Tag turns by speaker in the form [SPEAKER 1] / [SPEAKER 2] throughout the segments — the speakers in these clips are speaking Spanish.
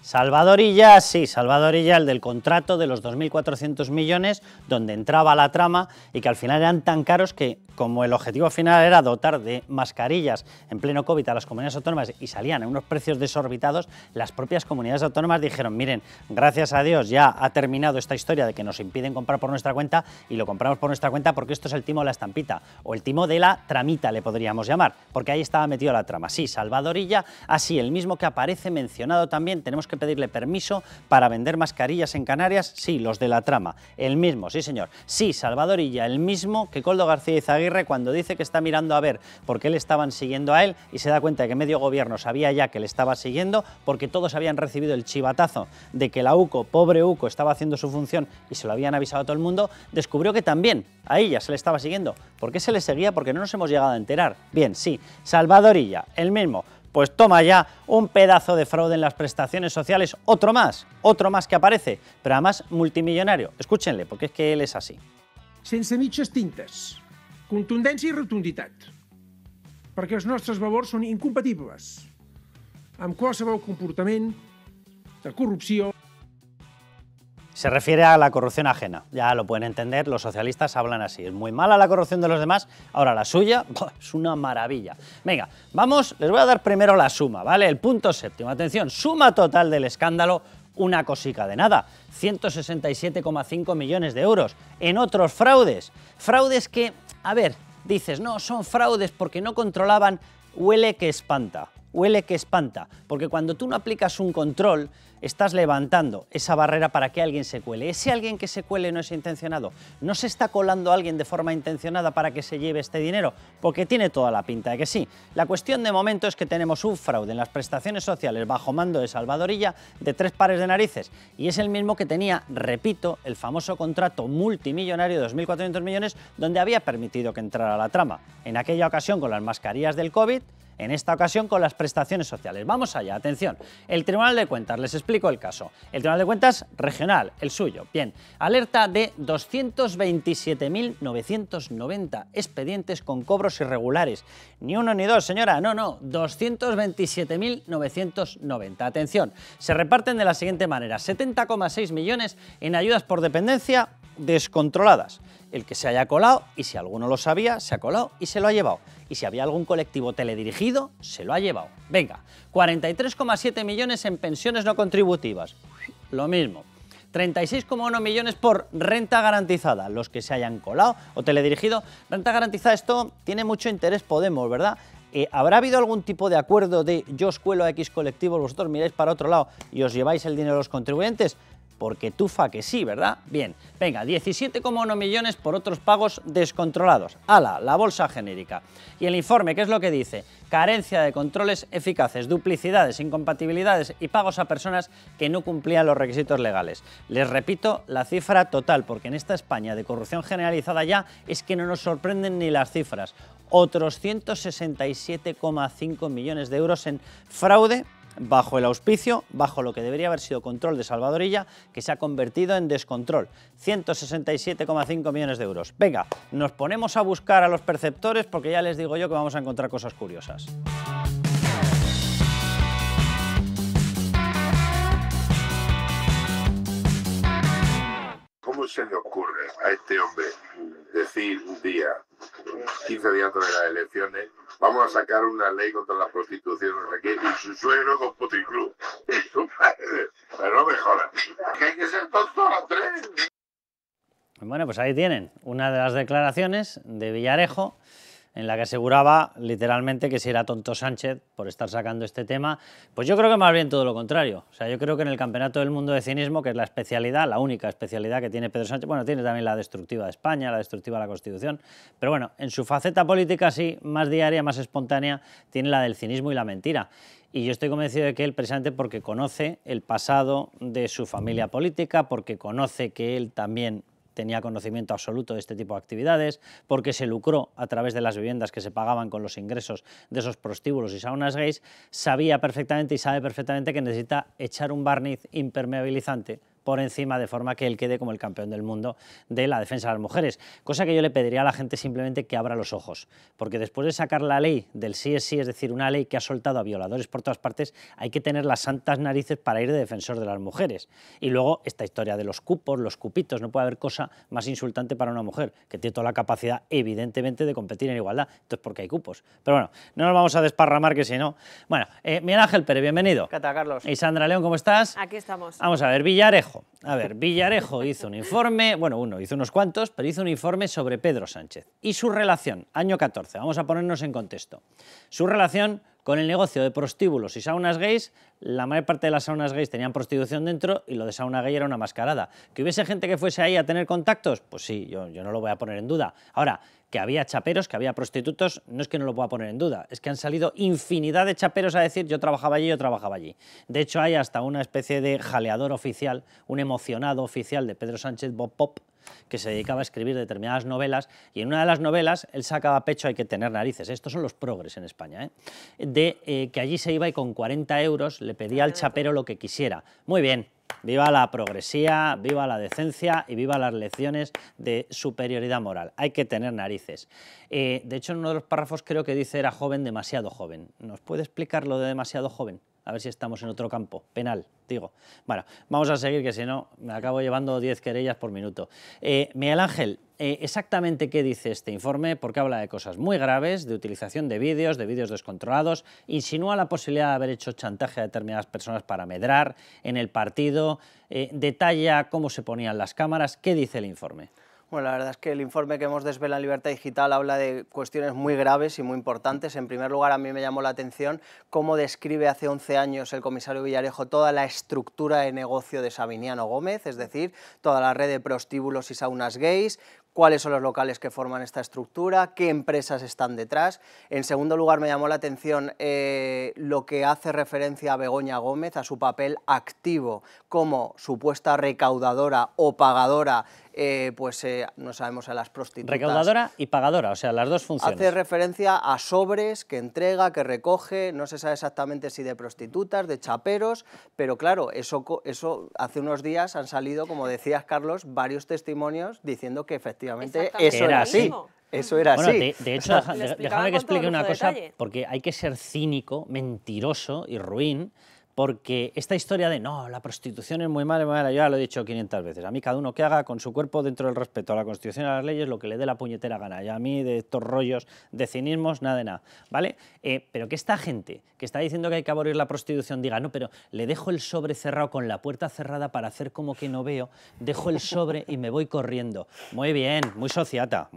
[SPEAKER 1] Salvador Illa, sí, Salvador Illa, el del contrato de los 2.400 millones, donde entraba la trama y que al final eran tan caros que, como el objetivo final era dotar de mascarillas en pleno COVID a las comunidades autónomas y salían a unos precios desorbitados, las propias comunidades autónomas dijeron, miren, gracias a Dios ya ha terminado esta historia de que nos impiden comprar por nuestra cuenta y lo compramos por nuestra cuenta porque esto es el timo de la estampita, o el timo de la tramita le podríamos llamar, porque ahí estaba metido la trama. Sí, Salvador Illa, así, el mismo que aparece mencionado también, tenemos que pedirle permiso para vender mascarillas en Canarias, sí, los de la trama, el mismo, sí señor, sí, Salvador Illa, el mismo que Koldo García Izaguirre cuando dice que está mirando a ver por qué le estaban siguiendo a él y se da cuenta de que medio gobierno sabía ya que le estaba siguiendo porque todos habían recibido el chivatazo de que la UCO, pobre UCO, estaba haciendo su función y se lo habían avisado a todo el mundo, descubrió que también a ella se le estaba siguiendo. ¿Por qué se le seguía? Porque no nos hemos llegado a enterar. Bien, sí, Salvador Illa, el mismo. Pues toma ya un pedazo de fraude en las prestaciones sociales, otro más que aparece, pero además multimillonario. Escúchenle, porque es que él es así.
[SPEAKER 2] Sense mitges tintes, contundència i rotunditat, perquè els nostres valors són incompatibles amb qualsevol comportament de corrupció.
[SPEAKER 1] Se refiere a la corrupción ajena, ya lo pueden entender, los socialistas hablan así, es muy mala la corrupción de los demás, ahora la suya es una maravilla. Venga, vamos, les voy a dar primero la suma, ¿vale? El punto séptimo, atención, suma total del escándalo, una cosica de nada, 167,5 millones de euros en otros fraudes, fraudes que, a ver, dices, no, son fraudes porque no controlaban, huele que espanta, porque cuando tú no aplicas un control, estás levantando esa barrera para que alguien se cuele. Ese alguien que se cuele no es intencionado, no se está colando a alguien de forma intencionada para que se lleve este dinero, porque tiene toda la pinta de que sí. La cuestión de momento es que tenemos un fraude en las prestaciones sociales bajo mando de Salvador Illa de 3 pares de narices, y es el mismo que tenía, repito, el famoso contrato multimillonario de 2.400 millones donde había permitido que entrara la trama, en aquella ocasión con las mascarillas del COVID, en esta ocasión con las prestaciones sociales. Vamos allá, atención, el Tribunal de Cuentas, les explico el caso. El Tribunal de Cuentas regional, el suyo, bien, alerta de 227.990 expedientes con cobros irregulares. Ni uno ni dos, señora, no, 227.990. Atención, se reparten de la siguiente manera, 70,6 millones en ayudas por dependencia descontroladas. El que se haya colado, y si alguno lo sabía, se ha colado y se lo ha llevado. Y si había algún colectivo teledirigido, se lo ha llevado. Venga, 43,7 millones en pensiones no contributivas, lo mismo. 36,1 millones por renta garantizada, los que se hayan colado o teledirigido. Renta garantizada, esto tiene mucho interés Podemos, ¿verdad? ¿Habrá habido algún tipo de acuerdo de yo os cuelo a X colectivos, vosotros miráis para otro lado y os lleváis el dinero de los contribuyentes? Porque tufa que sí, ¿verdad? Bien, venga, 17,1 millones por otros pagos descontrolados. ¡Hala! La bolsa genérica. Y el informe, ¿qué es lo que dice? Carencia de controles eficaces, duplicidades, incompatibilidades y pagos a personas que no cumplían los requisitos legales. Les repito la cifra total, porque en esta España de corrupción generalizada ya es que no nos sorprenden ni las cifras. Otros 167,5 millones de euros en fraude bajo el auspicio, bajo lo que debería haber sido control de Salvador Illa, que se ha convertido en descontrol. 167,5 millones de euros. Venga, nos ponemos a buscar a los perceptores porque ya les digo yo que vamos a encontrar cosas curiosas.
[SPEAKER 3] ¿Cómo se le ocurre a este hombre decir un día, 15 días antes de las elecciones, vamos a sacar una ley contra la prostitución, no sé qué, y su suegro con puticlub? Pero no me jodas, que hay que ser tonto a las 3.
[SPEAKER 1] Bueno, pues ahí tienen una de las declaraciones de Villarejo, en la que aseguraba literalmente que si era tonto Sánchez por estar sacando este tema, pues yo creo que más bien todo lo contrario. O sea, yo creo que en el Campeonato del Mundo de Cinismo, que es la especialidad, la única especialidad que tiene Pedro Sánchez, bueno, tiene también la destructiva de España, la destructiva de la Constitución, pero bueno, en su faceta política sí, más diaria, más espontánea, tiene la del cinismo y la mentira. Y yo estoy convencido de que él, precisamente porque conoce el pasado de su familia política, porque conoce que él también tenía conocimiento absoluto de este tipo de actividades, porque se lucró a través de las viviendas que se pagaban con los ingresos de esos prostíbulos y saunas gays, sabía perfectamente y sabe perfectamente que necesita echar un barniz impermeabilizante por encima, de forma que él quede como el campeón del mundo de la defensa de las mujeres. Cosa que yo le pediría a la gente simplemente que abra los ojos, porque después de sacar la ley del sí es sí, es decir, una ley que ha soltado a violadores por todas partes, hay que tener las santas narices para ir de defensor de las mujeres. Y luego esta historia de los cupos, los cupitos, no puede haber cosa más insultante para una mujer, que tiene toda la capacidad, evidentemente, de competir en igualdad. Entonces, ¿por qué hay cupos? Pero bueno, no nos vamos a desparramar, que si no... Bueno, Miguel Ángel Pérez, bienvenido.
[SPEAKER 4] ¿Qué tal, Carlos?
[SPEAKER 1] Y Sandra León, ¿cómo estás?
[SPEAKER 5] Aquí estamos.
[SPEAKER 1] Vamos a ver, Villarejo. A ver, Villarejo hizo un informe, bueno, hizo unos cuantos, pero hizo un informe sobre Pedro Sánchez y su relación, año 14, vamos a ponernos en contexto. Su relación con el negocio de prostíbulos y saunas gays. La mayor parte de las saunas gays tenían prostitución dentro y lo de sauna gay era una mascarada. ¿Que hubiese gente que fuese ahí a tener contactos? Pues sí, yo no lo voy a poner en duda. Ahora, que había chaperos, que había prostitutos, no es que no lo pueda poner en duda, es que han salido infinidad de chaperos a decir yo trabajaba allí, yo trabajaba allí. De hecho, hay hasta una especie de jaleador oficial, un emocionado oficial de Pedro Sánchez, Bob Pop, que se dedicaba a escribir determinadas novelas, y en una de las novelas él sacaba pecho, hay que tener narices, estos son los progres en España, de que allí se iba y con 40 euros le pedía al chapero lo que quisiera. Muy bien, viva la progresía, viva la decencia y viva las lecciones de superioridad moral. Hay que tener narices. De hecho, en uno de los párrafos creo que dice era joven, demasiado joven. ¿Nos puede explicar lo de demasiado joven? A ver si estamos en otro campo, penal, digo. Bueno, vamos a seguir, que si no me acabo llevando 10 querellas por minuto. Miguel Ángel, exactamente qué dice este informe, porque habla de cosas muy graves, de utilización de vídeos descontrolados, insinúa la posibilidad de haber hecho chantaje a determinadas personas para medrar en el partido, detalla cómo se ponían las cámaras. ¿Qué dice el informe?
[SPEAKER 4] Bueno, la verdad es que el informe que hemos desvelado en Libertad Digital habla de cuestiones muy graves y muy importantes. En primer lugar, a mí me llamó la atención cómo describe hace 11 años el comisario Villarejo toda la estructura de negocio de Sabiniano Gómez, es decir, toda la red de prostíbulos y saunas gays, cuáles son los locales que forman esta estructura, qué empresas están detrás. En segundo lugar, me llamó la atención lo que hace referencia a Begoña Gómez, a su papel activo como supuesta recaudadora o pagadora, no sabemos, a las prostitutas.
[SPEAKER 1] Recaudadora y pagadora, o sea, las dos funciones.
[SPEAKER 4] Hace referencia a sobres que entrega, que recoge, no se sabe exactamente si de prostitutas, de chaperos, pero claro, eso hace unos días han salido, como decías, Carlos, varios testimonios diciendo que efectivamente eso era así. Eso era así.
[SPEAKER 1] De hecho, déjame que explique una cosa, porque hay que ser cínico, mentiroso y ruin, porque esta historia de no, la prostitución es muy mala, yo ya lo he dicho 500 veces, a mí cada uno que haga con su cuerpo dentro del respeto a la Constitución y a las leyes lo que le dé la puñetera gana, y a mí de estos rollos de cinismos, nada de nada, ¿vale? Pero que esta gente que está diciendo que hay que abolir la prostitución diga, no, pero le dejo el sobre cerrado con la puerta cerrada para hacer como que no veo, dejo el sobre y me voy corriendo. Muy bien, muy sociata,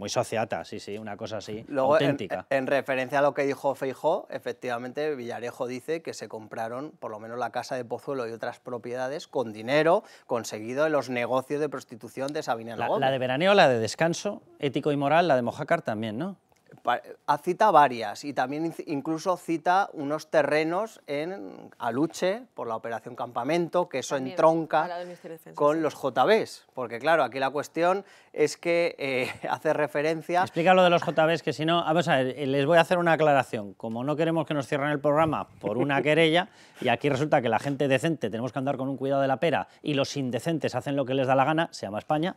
[SPEAKER 1] sí, una cosa así,
[SPEAKER 4] luego,
[SPEAKER 1] auténtica.
[SPEAKER 4] En referencia a lo que dijo Feijóo, efectivamente Villarejo dice que se compraron por lo menos la casa de Pozuelo y otras propiedades con dinero conseguido en los negocios de prostitución de Sabiniano Gómez.
[SPEAKER 1] La de veraneo, la de descanso, ético y moral, la de Mojácar también, ¿no?
[SPEAKER 4] Cita varias y también incluso cita unos terrenos en Aluche por la operación Campamento, que eso también entronca con los JBs, porque claro, aquí la cuestión es que hace referencia...
[SPEAKER 1] Explica lo de los JBs, que si no, vamos a ver, les voy a hacer una aclaración. Como no queremos que nos cierren el programa por una querella, y aquí resulta que la gente decente tenemos que andar con un cuidado de la pera y los indecentes hacen lo que les da la gana, se llama España,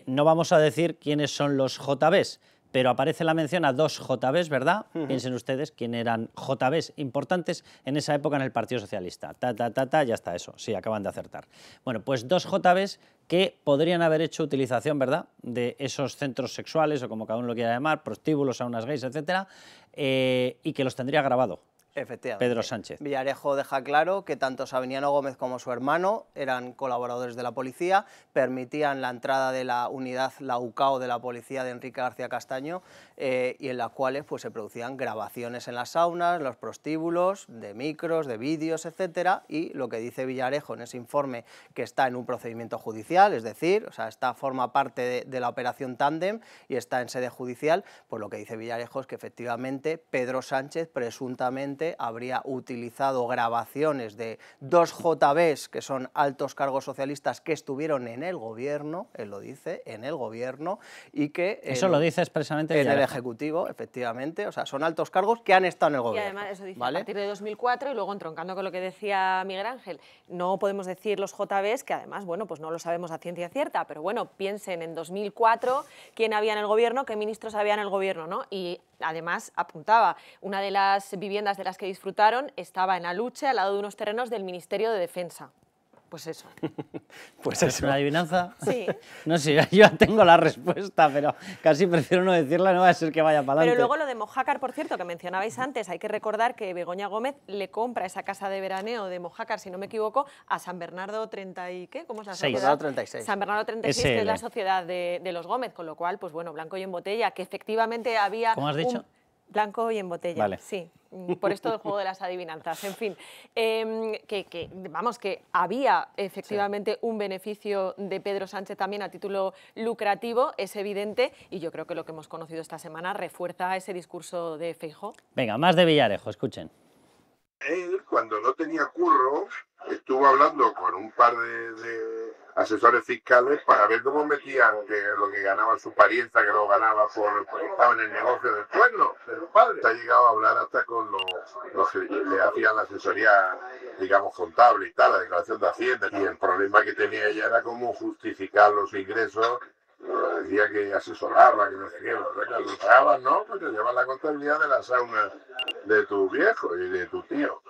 [SPEAKER 1] no vamos a decir quiénes son los JBs, pero aparece la mención a dos JBs, ¿verdad? Piensen ustedes quién eran JBs importantes en esa época en el Partido Socialista. Ya está eso, sí, acaban de acertar. Bueno, pues dos JBs que podrían haber hecho utilización, ¿verdad?, de esos centros sexuales, o como cada uno lo quiera llamar, prostíbulos, saunas gays, etcétera, y que los tendría grabado.
[SPEAKER 4] Efectivamente.
[SPEAKER 1] Pedro Sánchez.
[SPEAKER 4] Villarejo deja claro que tanto Sabiniano Gómez como su hermano eran colaboradores de la policía, permitían la entrada de la unidad, la UCAO de la policía de Enrique García Castaño, y en las cuales pues, se producían grabaciones en las saunas, los prostíbulos, de micros, de vídeos, etcétera, y lo que dice Villarejo en ese informe, que está en un procedimiento judicial, es decir, o sea, forma parte de la operación Tándem y está en sede judicial, pues lo que dice Villarejo es que efectivamente Pedro Sánchez presuntamente presidente habría utilizado grabaciones de 2 JBs, que son altos cargos socialistas que estuvieron en el gobierno, él lo dice, en el gobierno, y que...
[SPEAKER 1] Eso lo dice expresamente
[SPEAKER 4] en el Ejecutivo, efectivamente, o sea, son altos cargos que han estado en el gobierno.
[SPEAKER 5] Y además, eso dice,
[SPEAKER 4] ¿vale?
[SPEAKER 5] a partir de 2004, y luego entroncando con lo que decía Miguel Ángel, no podemos decir los JBs, que además, bueno, pues no lo sabemos a ciencia cierta, pero bueno, piensen en 2004, quién había en el gobierno, qué ministros había en el gobierno, ¿no? Y además apuntaba, una de las viviendas de las que disfrutaron estaba en Aluche, al lado de unos terrenos del Ministerio de Defensa. Pues eso.
[SPEAKER 4] Pues
[SPEAKER 1] ¿Es una adivinanza?
[SPEAKER 5] Sí.
[SPEAKER 1] No sé, yo ya tengo la respuesta, pero casi prefiero no decirla, no va a ser que vaya para adelante.
[SPEAKER 5] Pero luego lo de Mojácar, por cierto, que mencionabais antes, hay que recordar que Begoña Gómez le compra esa casa de veraneo de Mojácar, si no me equivoco, a San Bernardo 30 y ¿qué? ¿Cómo es la sociedad?
[SPEAKER 4] San Bernardo 36.
[SPEAKER 5] San Bernardo 36, que es la sociedad de los Gómez, con lo cual, pues bueno, blanco y en botella, que efectivamente había...
[SPEAKER 1] ¿Cómo has dicho?
[SPEAKER 5] Blanco y en botella,
[SPEAKER 1] vale.
[SPEAKER 5] Sí. Por esto el juego de las adivinanzas. En fin, vamos, que había efectivamente un beneficio de Pedro Sánchez también a título lucrativo, es evidente, y yo creo que lo que hemos conocido esta semana refuerza ese discurso de Feijóo.
[SPEAKER 1] Venga, más de Villarejo, escuchen.
[SPEAKER 3] Él, cuando no tenía curro, estuvo hablando con un par de asesores fiscales para ver cómo metían lo que ganaba su parienta, que lo ganaba porque estaba en el negocio del cuerno, de los padres. Ha llegado a hablar hasta con los que le hacían la asesoría, digamos, contable y tal, la declaración de Hacienda. Y el problema que tenía ella era cómo justificar los ingresos. Decía que asesoraba, que no sé qué, lo pagaban, ¿no? Porque llevan la contabilidad de la sauna de tu viejo y de tu tío.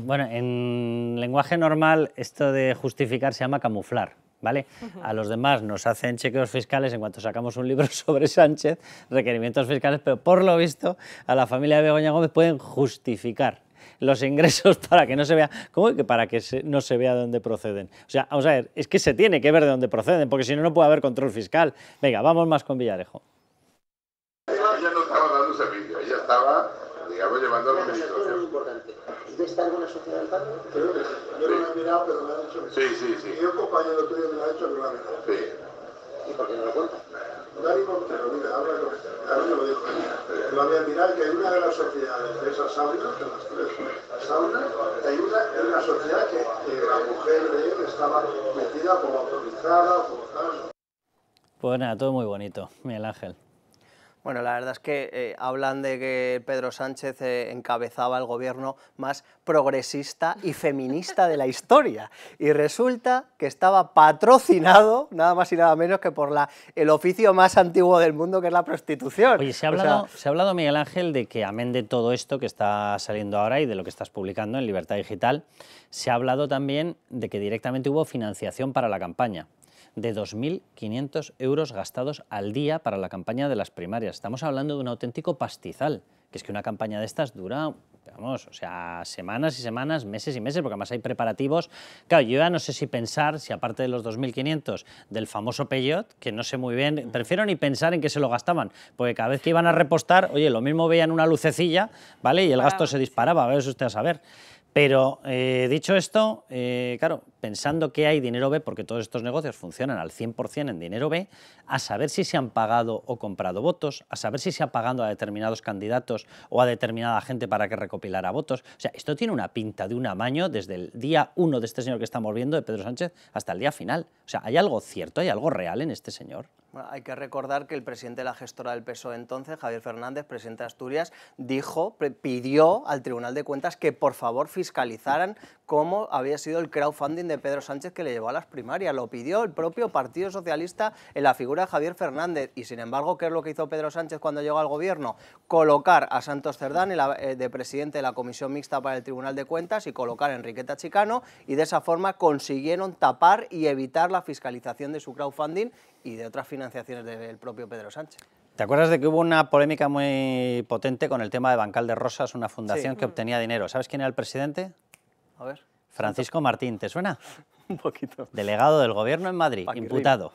[SPEAKER 1] Bueno, en lenguaje normal esto de justificar se llama camuflar, ¿vale? A los demás nos hacen chequeos fiscales en cuanto sacamos un libro sobre Sánchez, requerimientos fiscales, pero por lo visto a la familia de Begoña Gómez pueden justificar los ingresos para que no se vea, ¿cómo que para que no se vea de dónde proceden? O sea, vamos a ver, es que se tiene que ver de dónde proceden, porque si no, no puede haber control fiscal. Venga, vamos más con Villarejo.
[SPEAKER 3] Ella no estaba dando servicio, ella estaba, digamos, llevando la administración.
[SPEAKER 6] ¿Usted está en alguna sociedad del paro? Creo que sí. Yo no lo he mirado, pero me ha dicho que
[SPEAKER 3] Sí.
[SPEAKER 6] Y un compañero tuyo me lo ha dicho que lo ha mirado.
[SPEAKER 3] Sí.
[SPEAKER 6] ¿Y por qué no lo cuenta? Dani Montero, mira, habla con él. A mí me lo dijo ella. Lo había mirado que hay una de las sociedades de esas saunas, de las 3 saunas, hay una sociedad que la mujer de él estaba metida como autorizada, como tal.
[SPEAKER 1] Pues nada, todo muy bonito, Miguel Ángel.
[SPEAKER 4] Bueno, la verdad es que hablan de que Pedro Sánchez encabezaba el gobierno más progresista y feminista de la historia. Y resulta que estaba patrocinado, nada más y nada menos que por el oficio más antiguo del mundo, que es la prostitución.
[SPEAKER 1] Oye, se ha hablado, Miguel Ángel, de que amén de todo esto que está saliendo ahora y de lo que estás publicando en Libertad Digital, se ha hablado también de que directamente hubo financiación para la campaña, de 2.500 euros gastados al día para la campaña de las primarias. Estamos hablando de un auténtico pastizal, que es que una campaña de estas dura, vamos, o sea, semanas y semanas, meses y meses, porque además hay preparativos. Claro, yo ya no sé si pensar, si aparte de los 2.500 del famoso Peugeot, que no sé muy bien, prefiero ni pensar en qué se lo gastaban, porque cada vez que iban a repostar, oye, lo mismo veían una lucecilla, ¿vale? Y el gasto se disparaba, a ver, usted a saber. Pero dicho esto, claro, pensando que hay dinero B, porque todos estos negocios funcionan al 100% en dinero B, a saber si se han pagado o comprado votos, a saber si se ha pagado a determinados candidatos o a determinada gente para que recopilara votos. O sea, esto tiene una pinta de un amaño desde el día 1 de este señor que estamos viendo, de Pedro Sánchez, hasta el día final. O sea, ¿hay algo cierto, hay algo real en este señor?
[SPEAKER 4] Bueno, hay que recordar que el presidente de la gestora del PSOE entonces, Javier Fernández, presidente de Asturias, pidió al Tribunal de Cuentas que por favor fiscalizaran cómo había sido el crowdfunding de Pedro Sánchez que le llevó a las primarias. Lo pidió el propio Partido Socialista en la figura de Javier Fernández. Y sin embargo, ¿qué es lo que hizo Pedro Sánchez cuando llegó al gobierno? Colocar a Santos Cerdán de presidente de la Comisión Mixta para el Tribunal de Cuentas y colocar a Enriqueta Chicano, y de esa forma consiguieron tapar y evitar la fiscalización de su crowdfunding y de otras financiaciones del propio Pedro Sánchez.
[SPEAKER 1] ¿Te acuerdas de que hubo una polémica muy potente con el tema de Bancal de Rosas, una fundación que obtenía dinero? ¿Sabes quién era el presidente?
[SPEAKER 4] A ver.
[SPEAKER 1] Francisco Martín, ¿te suena?
[SPEAKER 4] Un poquito.
[SPEAKER 1] Delegado del gobierno en Madrid,
[SPEAKER 4] Paquirrín.
[SPEAKER 1] imputado.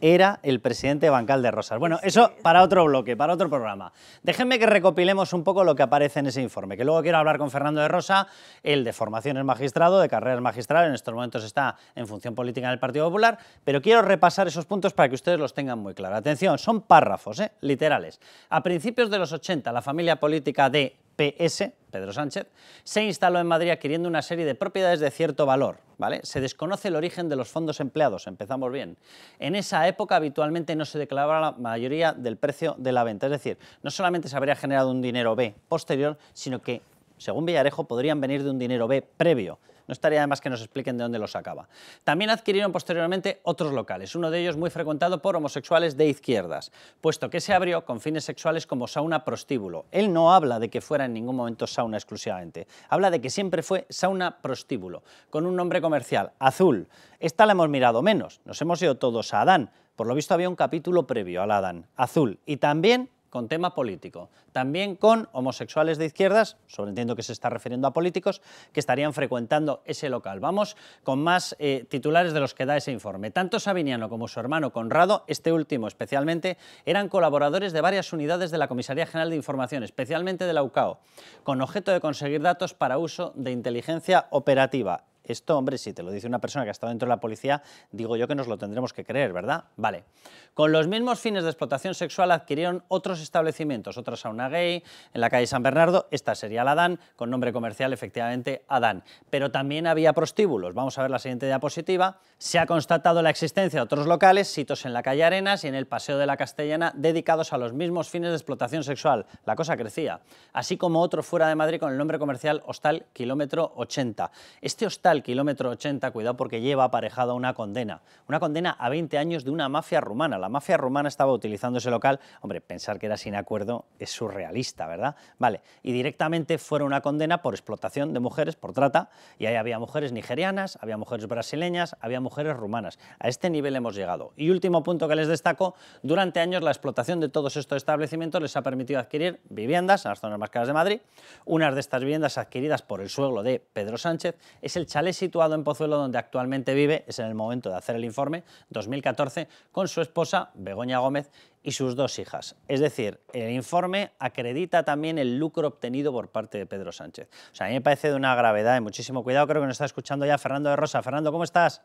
[SPEAKER 1] Era el presidente de Bancal de Rosas. Bueno, eso para otro bloque, para otro programa. Déjenme que recopilemos un poco lo que aparece en ese informe, que luego quiero hablar con Fernando de Rosa, él de formación es magistrado, de carreras magistrales, en estos momentos está en función política en el Partido Popular, pero quiero repasar esos puntos para que ustedes los tengan muy claros. Atención, son párrafos, literales. A principios de los 80, la familia política de PS, Pedro Sánchez, se instaló en Madrid adquiriendo una serie de propiedades de cierto valor, ¿vale? Se desconoce el origen de los fondos empleados, empezamos bien. En esa época habitualmente no se declaraba la mayoría del precio de la venta, es decir, no solamente se habría generado un dinero B posterior, sino que, según Villarejo, podrían venir de un dinero B previo. No estaría de más que nos expliquen de dónde lo sacaba. También adquirieron posteriormente otros locales, uno de ellos muy frecuentado por homosexuales de izquierdas, puesto que se abrió con fines sexuales como sauna prostíbulo. Él no habla de que fuera en ningún momento sauna exclusivamente, habla de que siempre fue sauna prostíbulo, con un nombre comercial, Azul. Esta la hemos mirado menos, nos hemos ido todos a Adán, por lo visto había un capítulo previo al Adán, Azul, y también con tema político, también con homosexuales de izquierdas, sobreentiendo que se está refiriendo a políticos, que estarían frecuentando ese local. Vamos con más titulares de los que da ese informe. Tanto Sabiniano como su hermano Conrado, este último especialmente, eran colaboradores de varias unidades de la Comisaría General de Información, especialmente de la UCAO, con objeto de conseguir datos para uso de inteligencia operativa. Esto, hombre, si te lo dice una persona que ha estado dentro de la policía, digo yo que nos lo tendremos que creer, ¿verdad? Vale. Con los mismos fines de explotación sexual adquirieron otros establecimientos, otra sauna gay en la calle San Bernardo, esta sería la Adán, con nombre comercial efectivamente Adán. Pero también había prostíbulos, vamos a ver la siguiente diapositiva. Se ha constatado la existencia de otros locales, sitios en la calle Arenas y en el Paseo de la Castellana, dedicados a los mismos fines de explotación sexual. La cosa crecía. Así como otro fuera de Madrid con el nombre comercial Hostal Kilómetro 80. Este Hostal Kilómetro 80, cuidado porque lleva aparejada una condena a 20 años de una mafia rumana. La mafia rumana estaba utilizando ese local, hombre, pensar que era sin acuerdo es surrealista, ¿verdad? Vale, y directamente fueron una condena por explotación de mujeres, por trata, y ahí había mujeres nigerianas, había mujeres brasileñas, había mujeres rumanas. A este nivel hemos llegado. Y último punto que les destaco, durante años la explotación de todos estos establecimientos les ha permitido adquirir viviendas en las zonas más caras de Madrid. Unas de estas viviendas adquiridas por el suegro de Pedro Sánchez es el chalet situado en Pozuelo, donde actualmente vive, es en el momento de hacer el informe, 2014, con su esposa, Begoña Gómez, y sus dos hijas. Es decir, el informe acredita también el lucro obtenido por parte de Pedro Sánchez. O sea, a mí me parece de una gravedad y muchísimo cuidado. Creo que nos está escuchando ya Fernando de Rosa. Fernando, ¿cómo estás?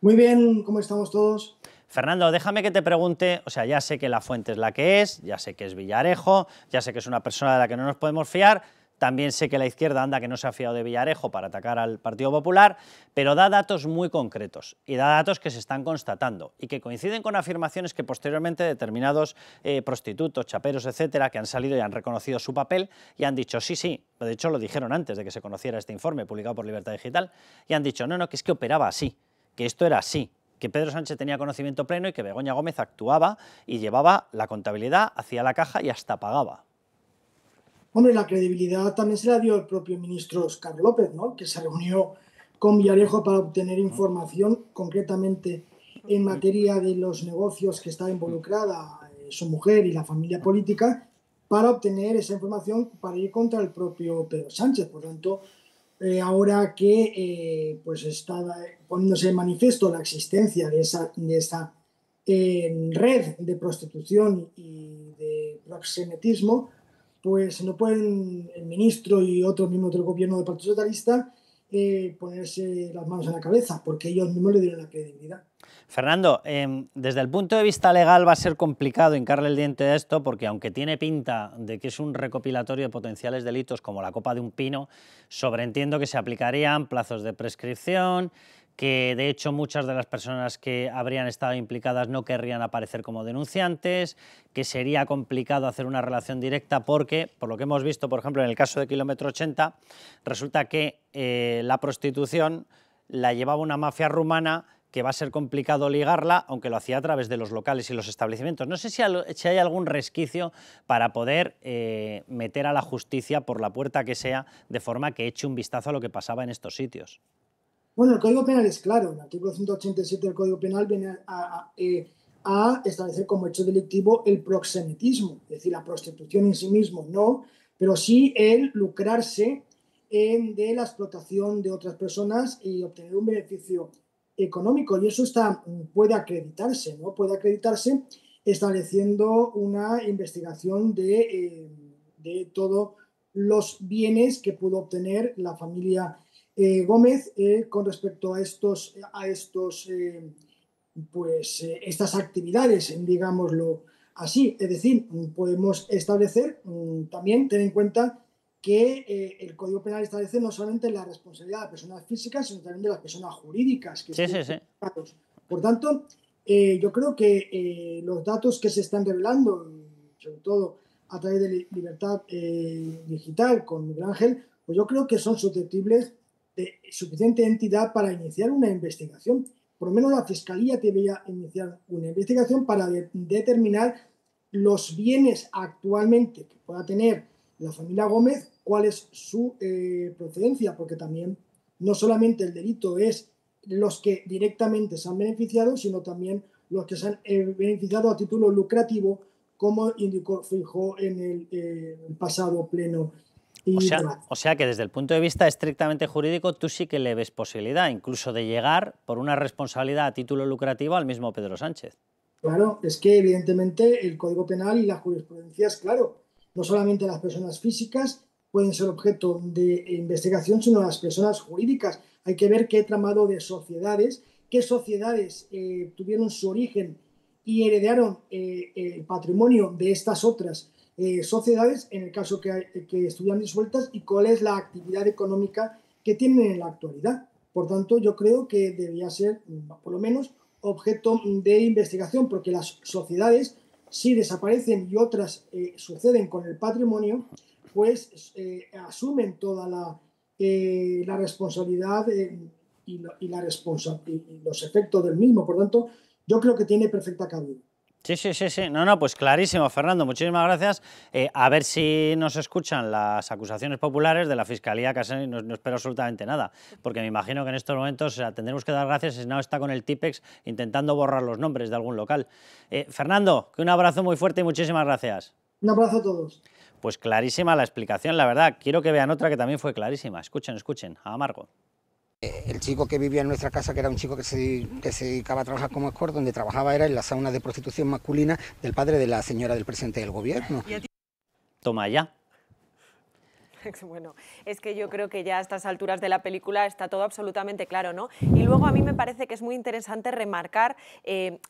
[SPEAKER 7] Muy bien, ¿cómo estamos todos?
[SPEAKER 1] Fernando, déjame que te pregunte, o sea, ya sé que la fuente es la que es, ya sé que es Villarejo, ya sé que es una persona de la que no nos podemos fiar. También sé que la izquierda anda que no se ha fiado de Villarejo para atacar al Partido Popular, pero da datos muy concretos y da datos que se están constatando y que coinciden con afirmaciones que posteriormente determinados prostitutos, chaperos, etcétera, que han salido y han reconocido su papel y han dicho sí, de hecho lo dijeron antes de que se conociera este informe publicado por Libertad Digital, y han dicho no, que es que operaba así, que esto era así, que Pedro Sánchez tenía conocimiento pleno y que Begoña Gómez actuaba y llevaba la contabilidad, hacía la caja y hasta pagaba.
[SPEAKER 7] Hombre, la credibilidad también se la dio el propio ministro Óscar López, ¿no?, que se reunió con Villarejo para obtener información, concretamente en materia de los negocios que estaba involucrada su mujer y la familia política, para obtener esa información para ir contra el propio Pedro Sánchez. Por tanto, ahora que pues está poniéndose en manifiesto la existencia de esa red de prostitución y de proxenetismo, pues no pueden el ministro y otros miembros del gobierno del Partido Socialista ponerse las manos en la cabeza, porque ellos mismos le dieron la credibilidad.
[SPEAKER 1] Fernando, desde el punto de vista legal va a ser complicado hincarle el diente a esto, porque aunque tiene pinta de que es un recopilatorio de potenciales delitos como la copa de un pino, sobreentiendo que se aplicarían plazos de prescripción, que de hecho muchas de las personas que habrían estado implicadas no querrían aparecer como denunciantes, que sería complicado hacer una relación directa porque, por lo que hemos visto, por ejemplo, en el caso de Kilómetro 80, resulta que la prostitución la llevaba una mafia rumana que va a ser complicado ligarla, aunque lo hacía a través de los locales y los establecimientos. No sé si hay algún resquicio para poder meter a la justicia por la puerta que sea, de forma que eche un vistazo a lo que pasaba en estos sitios.
[SPEAKER 7] Bueno, el Código Penal es claro. El artículo 187 del Código Penal viene a establecer como hecho delictivo el proxenetismo, es decir, la prostitución en sí mismo no, pero sí el lucrarse de la explotación de otras personas y obtener un beneficio económico. Y eso puede acreditarse, ¿no? Puede acreditarse estableciendo una investigación de todos los bienes que pudo obtener la familia Gómez con respecto a estas actividades, digámoslo así. Es decir, podemos establecer, también tener en cuenta que el Código Penal establece no solamente la responsabilidad de las personas físicas, sino también de las personas jurídicas. Que
[SPEAKER 1] sí.
[SPEAKER 7] Por tanto, yo creo que los datos que se están revelando, sobre todo a través de Libertad Digital con Miguel Ángel, pues yo creo que son susceptibles de suficiente entidad para iniciar una investigación. Por lo menos la Fiscalía debería iniciar una investigación para determinar los bienes actualmente que pueda tener la familia Gómez, cuál es su procedencia, porque también no solamente el delito es los que directamente se han beneficiado, sino también los que se han beneficiado a título lucrativo, como indicó Feijóo en el pasado pleno.
[SPEAKER 1] O sea que desde el punto de vista estrictamente jurídico tú sí que le ves posibilidad incluso de llegar por una responsabilidad a título lucrativo al mismo Pedro Sánchez.
[SPEAKER 7] Claro, es que evidentemente el Código Penal y la jurisprudencia es claro. No solamente las personas físicas pueden ser objeto de investigación, sino las personas jurídicas. Hay que ver qué tramado de sociedades, qué sociedades tuvieron su origen y heredaron el patrimonio de estas otras sociedades, en el caso que estuvieran disueltas, y cuál es la actividad económica que tienen en la actualidad. Por tanto, yo creo que debería ser, por lo menos, objeto de investigación, porque las sociedades, si desaparecen y otras suceden con el patrimonio, pues asumen toda la responsabilidad y los efectos del mismo. Por tanto, yo creo que tiene perfecta cabida.
[SPEAKER 1] Sí. No, pues clarísimo, Fernando, muchísimas gracias. A ver si nos escuchan las acusaciones populares de la Fiscalía, que no espero absolutamente nada, porque me imagino que en estos momentos tendremos que dar gracias si no está con el Tipex intentando borrar los nombres de algún local. Fernando, que un abrazo muy fuerte y muchísimas gracias.
[SPEAKER 7] Un abrazo a todos.
[SPEAKER 1] Pues clarísima la explicación, la verdad. Quiero que vean otra que también fue clarísima. Escuchen, a Margo.
[SPEAKER 8] El chico que vivía en nuestra casa, que era un chico que se dedicaba a trabajar como escort, donde trabajaba era en la sauna de prostitución masculina del padre de la señora del presidente del gobierno.
[SPEAKER 1] Toma ya.
[SPEAKER 5] Bueno, es que yo creo que ya a estas alturas de la película está todo absolutamente claro, ¿no? Y luego a mí me parece que es muy interesante remarcar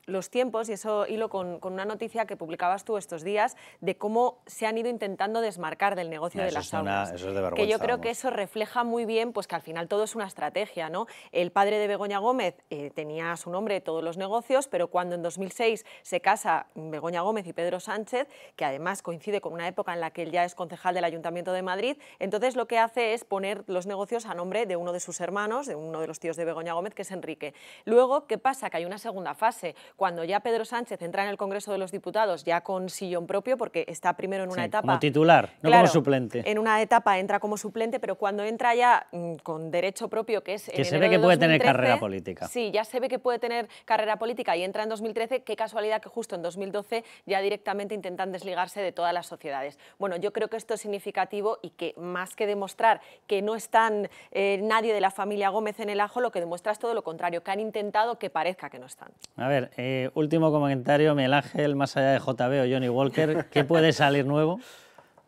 [SPEAKER 5] los tiempos, y eso hilo con una noticia que publicabas tú estos días, de cómo se han ido intentando desmarcar del negocio de las saunas.
[SPEAKER 1] Eso es de vergüenza,
[SPEAKER 5] que yo creo que eso refleja muy bien pues que al final todo es una estrategia, ¿no? El padre de Begoña Gómez tenía a su nombre todos los negocios, pero cuando en 2006 se casa Begoña Gómez y Pedro Sánchez, que además coincide con una época en la que él ya es concejal del Ayuntamiento de Madrid, entonces lo que hace es poner los negocios a nombre de uno de sus hermanos, de uno de los tíos de Begoña Gómez, que es Enrique. Luego, ¿qué pasa? Que hay una segunda fase, cuando ya Pedro Sánchez entra en el Congreso de los Diputados, ya con sillón propio, porque está primero en una etapa...
[SPEAKER 1] como titular, no
[SPEAKER 5] claro,
[SPEAKER 1] como suplente.
[SPEAKER 5] En una etapa entra como suplente, pero cuando entra ya con derecho propio, que es en
[SPEAKER 1] que se
[SPEAKER 5] enero
[SPEAKER 1] ve que puede
[SPEAKER 5] 2013,
[SPEAKER 1] tener carrera política.
[SPEAKER 5] Sí, ya se ve que puede tener carrera política y entra en 2013, qué casualidad que justo en 2012 ya directamente intentan desligarse de todas las sociedades. Bueno, yo creo que esto es significativo y que más que demostrar que no están nadie de la familia Gómez en el ajo, lo que demuestra es todo lo contrario, que han intentado que parezca que no están.
[SPEAKER 1] A ver, último comentario, Miguel Ángel, más allá de JB o Johnny Walker, ¿qué puede salir nuevo?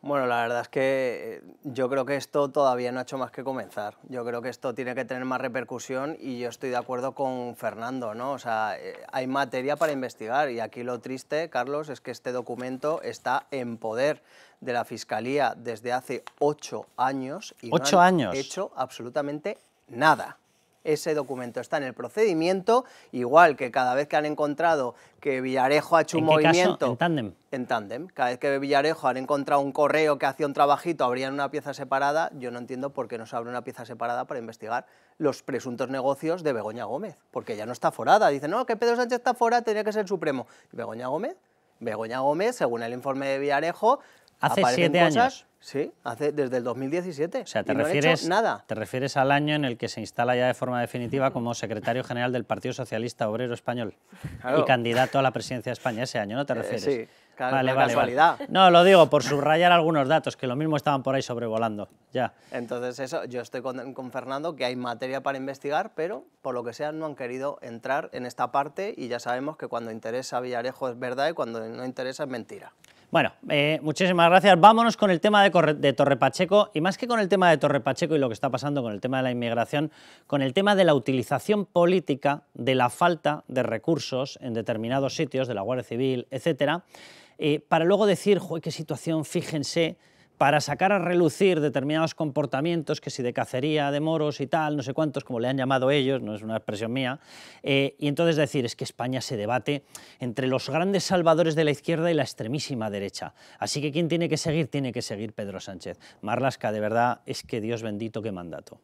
[SPEAKER 4] Bueno, la verdad es que yo creo que esto todavía no ha hecho más que comenzar. Yo creo que esto tiene que tener más repercusión y yo estoy de acuerdo con Fernando, ¿no? O sea, hay materia para investigar y aquí lo triste, Carlos, es que este documento está en poder de la Fiscalía desde hace 8 años y no han hecho absolutamente nada. Ese documento está en el procedimiento, igual que cada vez que han encontrado que Villarejo ha hecho un movimiento...
[SPEAKER 1] Caso? ¿En tándem?
[SPEAKER 4] En tándem. Cada vez que Villarejo han encontrado un correo que hacía un trabajito, abrían una pieza separada. Yo no entiendo por qué no se abre una pieza separada para investigar los presuntos negocios de Begoña Gómez, porque ya no está forada. Dicen, no, que Pedro Sánchez está forada, tenía que ser el Supremo. ¿Begoña Gómez? Begoña Gómez, según el informe de Villarejo...
[SPEAKER 1] ¿Hace 7 años?
[SPEAKER 4] Sí, desde el 2017.
[SPEAKER 1] O sea,
[SPEAKER 4] no han hecho nada.
[SPEAKER 1] Te refieres al año en el que se instala ya de forma definitiva como secretario general del Partido Socialista Obrero Español y candidato a la presidencia de España. Ese año, ¿no te refieres?
[SPEAKER 4] Sí,
[SPEAKER 1] vale,
[SPEAKER 4] casualidad.
[SPEAKER 1] Vale. No, lo digo por subrayar algunos datos, que lo mismo estaban por ahí sobrevolando. Ya.
[SPEAKER 4] Entonces, eso, yo estoy con Fernando, que hay materia para investigar, pero por lo que sea no han querido entrar en esta parte y ya sabemos que cuando interesa a Villarejo es verdad y cuando no interesa es mentira.
[SPEAKER 1] Bueno, muchísimas gracias. Vámonos con el tema de Torre Pacheco, y más que con el tema de Torre Pacheco y lo que está pasando con el tema de la inmigración, con el tema de la utilización política de la falta de recursos en determinados sitios, de la Guardia Civil, etcétera, para luego decir, ¡joder, qué situación, fíjense! para sacar a relucir determinados comportamientos, que si de cacería de moros y tal, no sé cuántos, como le han llamado ellos, no es una expresión mía, y entonces decir, es que España se debate entre los grandes salvadores de la izquierda y la extremísima derecha. Así que ¿quién tiene que seguir? Tiene que seguir Pedro Sánchez. Marlaska, de verdad, es que Dios bendito, qué mandato.